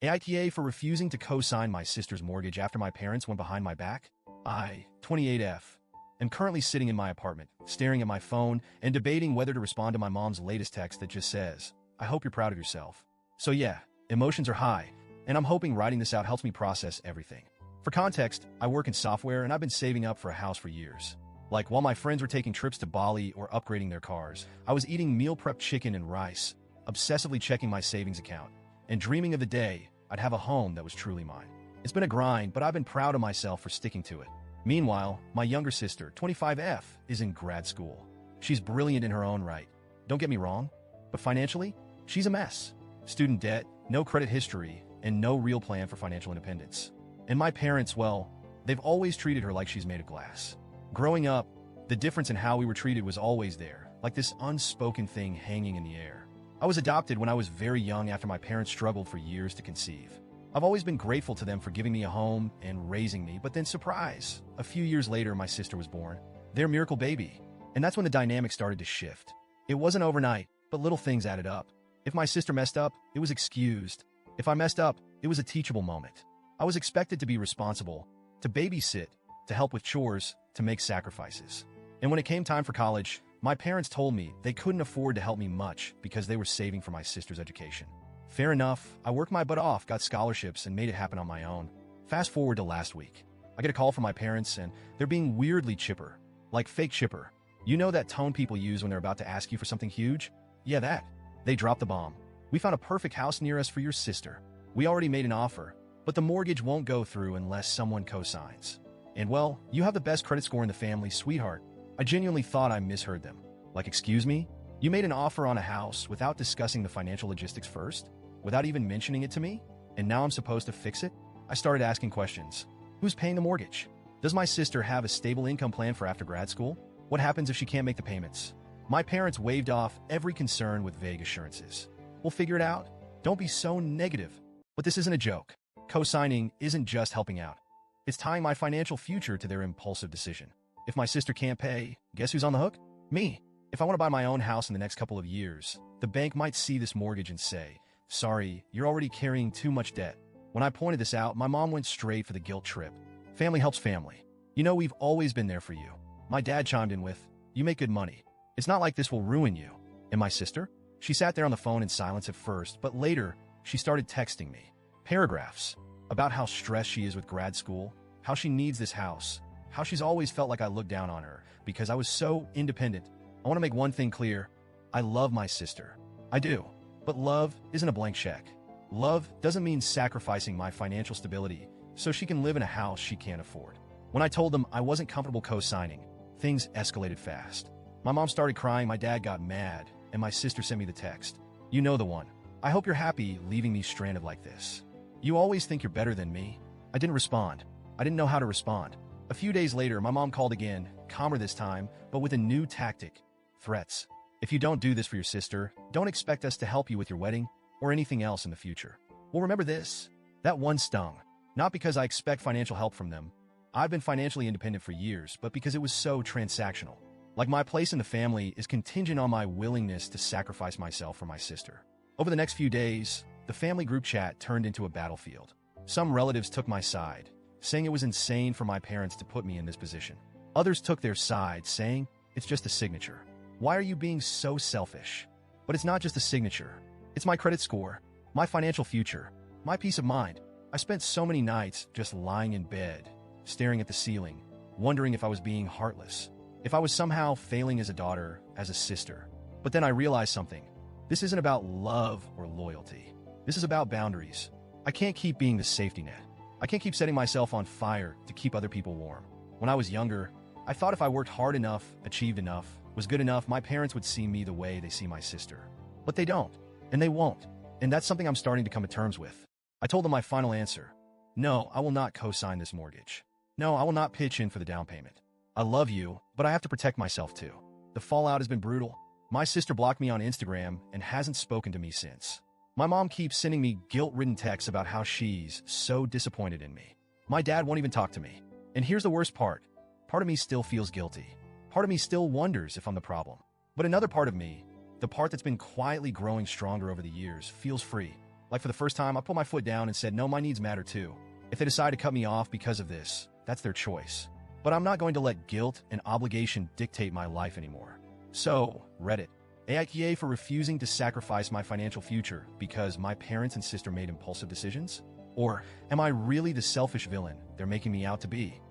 AITA for refusing to co-sign my sister's mortgage after my parents went behind my back? I, 28F, am currently sitting in my apartment, staring at my phone and debating whether to respond to my mom's latest text that just says, "I hope you're proud of yourself." So yeah, emotions are high, and I'm hoping writing this out helps me process everything. For context, I work in software and I've been saving up for a house for years. Like, while my friends were taking trips to Bali or upgrading their cars, I was eating meal prep chicken and rice, obsessively checking my savings account, and dreaming of the day I'd have a home that was truly mine. It's been a grind, but I've been proud of myself for sticking to it. Meanwhile, my younger sister, 25F, is in grad school. She's brilliant in her own right. Don't get me wrong, but financially, she's a mess. Student debt, no credit history, and no real plan for financial independence. And my parents, well, they've always treated her like she's made of glass. Growing up, the difference in how we were treated was always there, like this unspoken thing hanging in the air. I was adopted when I was very young after my parents struggled for years to conceive. I've always been grateful to them for giving me a home and raising me, but then surprise, a few years later my sister was born. Their miracle baby. And that's when the dynamic started to shift. It wasn't overnight, but little things added up. If my sister messed up, it was excused. If I messed up, it was a teachable moment. I was expected to be responsible, to babysit, to help with chores, to make sacrifices. And when it came time for college, my parents told me they couldn't afford to help me much because they were saving for my sister's education. Fair enough, I worked my butt off, got scholarships, and made it happen on my own. Fast forward to last week. I get a call from my parents, and they're being weirdly chipper. Like fake chipper. You know that tone people use when they're about to ask you for something huge? Yeah, that. They dropped the bomb. "We found a perfect house near us for your sister. We already made an offer, but the mortgage won't go through unless someone co-signs. And well, you have the best credit score in the family, sweetheart." I genuinely thought I misheard them. Like, excuse me? You made an offer on a house without discussing the financial logistics first? Without even mentioning it to me? And now I'm supposed to fix it? I started asking questions. Who's paying the mortgage? Does my sister have a stable income plan for after grad school? What happens if she can't make the payments? My parents waved off every concern with vague assurances. "We'll figure it out. Don't be so negative." But this isn't a joke. Co-signing isn't just helping out. It's tying my financial future to their impulsive decision. If my sister can't pay, guess who's on the hook? Me. If I want to buy my own house in the next couple of years, the bank might see this mortgage and say, "Sorry, you're already carrying too much debt." When I pointed this out, my mom went straight for the guilt trip. Family helps family. "You know, we've always been there for you." My dad chimed in with, "You make good money. It's not like this will ruin you." And my sister? She sat there on the phone in silence at first, but later, she started texting me. Paragraphs about how stressed she is with grad school, how she needs this house, how she's always felt like I looked down on her because I was so independent. I want to make one thing clear. I love my sister. I do. But love isn't a blank check. Love doesn't mean sacrificing my financial stability so she can live in a house she can't afford. When I told them I wasn't comfortable co-signing, things escalated fast. My mom started crying, my dad got mad, and my sister sent me the text. "You know the one. I hope you're happy leaving me stranded like this. You always think you're better than me." I didn't respond. I didn't know how to respond. A few days later, my mom called again, calmer this time, but with a new tactic. Threats. "If you don't do this for your sister, don't expect us to help you with your wedding or anything else in the future." Well, remember this. That one stung. Not because I expect financial help from them. I've been financially independent for years, but because it was so transactional. Like, my place in the family is contingent on my willingness to sacrifice myself for my sister. Over the next few days, the family group chat turned into a battlefield. Some relatives took my side, saying it was insane for my parents to put me in this position. Others took their side, saying, "It's just a signature. Why are you being so selfish?" But it's not just a signature. It's my credit score, my financial future, my peace of mind. I spent so many nights just lying in bed, staring at the ceiling, wondering if I was being heartless, if I was somehow failing as a daughter, as a sister. But then I realized something. This isn't about love or loyalty. This is about boundaries. I can't keep being the safety net. I can't keep setting myself on fire to keep other people warm. When I was younger, I thought if I worked hard enough, achieved enough, was good enough, my parents would see me the way they see my sister. But they don't, and they won't. And that's something I'm starting to come to terms with. I told them my final answer. No, I will not co-sign this mortgage. No, I will not pitch in for the down payment. I love you, but I have to protect myself too. The fallout has been brutal. My sister blocked me on Instagram and hasn't spoken to me since. My mom keeps sending me guilt-ridden texts about how she's so disappointed in me. My dad won't even talk to me. And here's the worst part. Part of me still feels guilty. Part of me still wonders if I'm the problem. But another part of me, the part that's been quietly growing stronger over the years, feels free. Like for the first time, I put my foot down and said, no, my needs matter too. If they decide to cut me off because of this, that's their choice. But I'm not going to let guilt and obligation dictate my life anymore. So, Reddit. AITA for refusing to sacrifice my financial future because my parents and sister made impulsive decisions? Or am I really the selfish villain they're making me out to be?